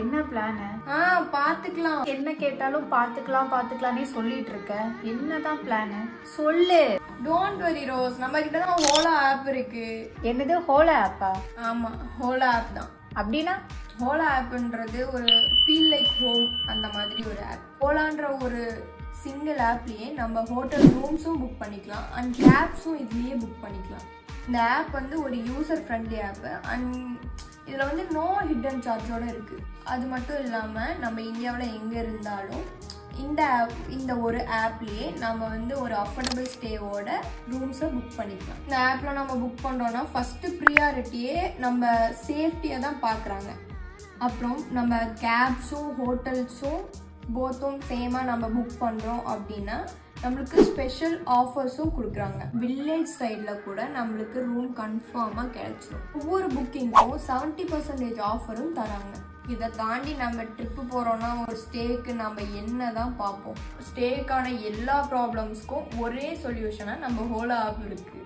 என்ன பிளானு? பாத்துக்கலாம். என்ன கேட்டாலும் பாத்துக்கலாம்னே சொல்லிட்டு இருக்க. என்னதான் பிளானு சொல்லு. டோன்ட் வரி ரோஸ், நம்ம கிட்ட தான் ஹோலா ஆப் இருக்கு. என்னது ஹோலா ஆப்பா? ஆமா, ஹோலா ஆப் தான். அப்படின்னா ஹோலா ஆப்ன்றது ஒரு ஃபீல் லைக் ஹோம் அந்த மாதிரி ஒரு ஆப். ஹோலான்ற ஒரு சிங்கிள் ஆப்லயே நம்ம ஹோட்டல் ரூம்ஸும் புக் பண்ணிக்கலாம் அண்ட் கேப்ஸும் இதுலயே புக் பண்ணிக்கலாம். இந்த ஆப் வந்து ஒரு யூசர் ஃப்ரெண்ட்லி ஆப் அண்ட் இதில் வந்து நோ ஹிடன் சார்ஜோட இருக்குது. அது மட்டும் இல்லாமல் நம்ம இந்தியாவில் எங்கே இருந்தாலும் இந்த ஒரு ஆப்லேயே நம்ம வந்து ஒரு அஃபோர்டபுள் ஸ்டேவோட ரூம்ஸை புக் பண்ணிக்கலாம். இந்த ஆப்பில் நம்ம புக் பண்ணுறோன்னா ஃபஸ்ட்டு ப்ரியாரிட்டியே நம்ம சேஃப்டியை தான் பார்க்குறாங்க. அப்புறம் நம்ம கேப்ஸும் ஹோட்டல்ஸும் போத்தும் சேமாக நம்ம புக் பண்ணுறோம் அப்படின்னா நம்மளுக்கு ஸ்பெஷல் ஆஃபர்ஸும் கொடுக்குறாங்க. வில்லேஜ் சைடில் கூட நம்மளுக்கு ரூம் கன்ஃபார்மாக கிடைச்சிடும். ஒவ்வொரு புக்கிங்க்கும் 70% ஆஃபரும் தராங்க. இதை தாண்டி நம்ம ட்ரிப்பு போகிறோன்னா ஒரு ஸ்டேக்கு நம்ம என்ன தான் பார்ப்போம். ஸ்டேக்கான எல்லா ப்ராப்ளம்ஸ்க்கும் ஒரே சொல்யூஷனாக நம்ம ஹோலா ஆப் இருக்குது.